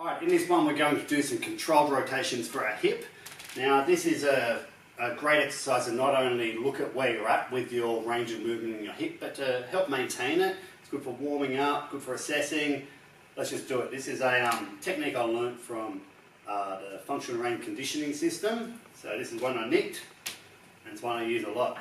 Alright, in this one we're going to do some controlled rotations for our hip. Now this is a great exercise to not only look at where you're at with your range of movement in your hip, but to help maintain it. It's good for warming up, good for assessing. Let's just do it. This is a technique I learnt from the functional range conditioning system. So this is one I nicked, and it's one I use a lot.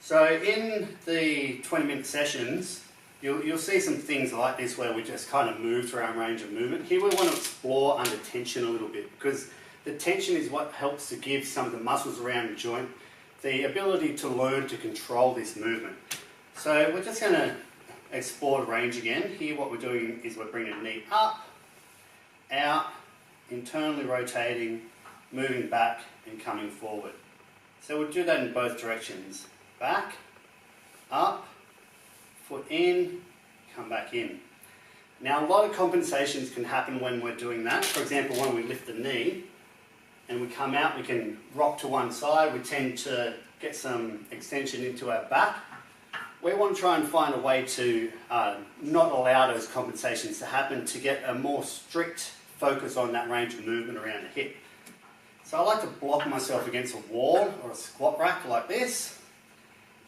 So in the 20-minute sessions, you'll see some things like this where we just kind of move through our range of movement. Here we want to explore under tension a little bit, because the tension is what helps to give some of the muscles around the joint the ability to learn to control this movement. So we're just going to explore the range again. Here what we're doing is we're bringing the knee up, out, internally rotating, moving back and coming forward. So we'll do that in both directions. Back, up, foot in, come back in. Now a lot of compensations can happen when we're doing that. For example, when we lift the knee and we come out, we can rock to one side. We tend to get some extension into our back. We want to try and find a way to not allow those compensations to happen, to get a more strict focus on that range of movement around the hip. So I like to block myself against a wall or a squat rack like this.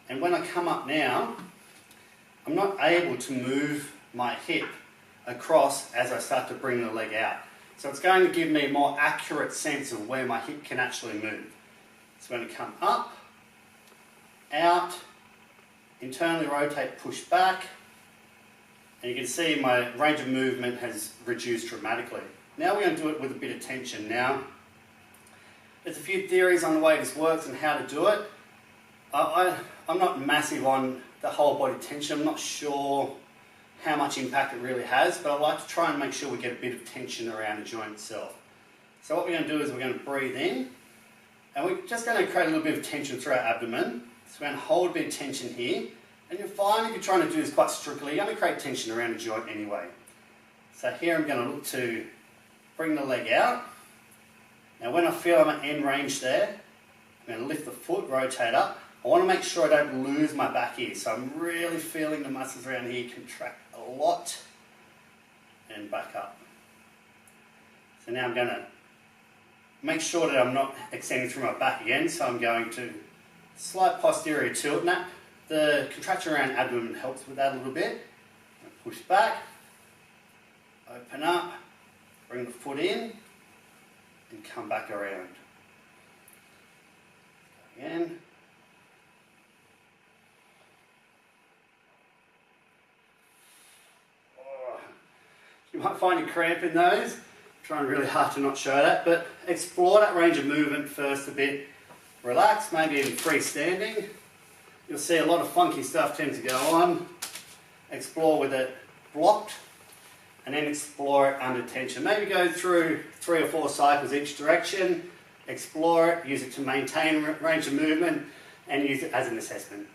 And when I come up now, I'm not able to move my hip across as I start to bring the leg out. So it's going to give me a more accurate sense of where my hip can actually move. It's going to come up, out, internally rotate, push back, and you can see my range of movement has reduced dramatically. Now we're going to do it with a bit of tension. Now, there's a few theories on the way this works and how to do it. I'm not massive on the whole body tension. I'm not sure how much impact it really has, but I like to try and make sure we get a bit of tension around the joint itself. So what we're going to do is we're going to breathe in, and we're just going to create a little bit of tension through our abdomen. So we're going to hold a bit of tension here, and you'll find if you're trying to do this quite strictly, you're going to create tension around the joint anyway. So here I'm going to look to bring the leg out. Now when I feel I'm at end range there, I'm going to lift the foot, rotate up. I want to make sure I don't lose my back here. So I'm really feeling the muscles around here contract a lot and back up. So now I'm going to make sure that I'm not extending through my back again. So I'm going to slight posterior tilt. Now the contraction around abdomen helps with that a little bit. Push back, open up, bring the foot in and come back around. Again. You might find you cramp in those. I'm trying really hard to not show that, but explore that range of movement first a bit. Relax, maybe even freestanding. You'll see a lot of funky stuff tend to go on. Explore with it blocked, and then explore it under tension. Maybe go through 3 or 4 cycles each direction, explore it, use it to maintain range of movement, and use it as an assessment.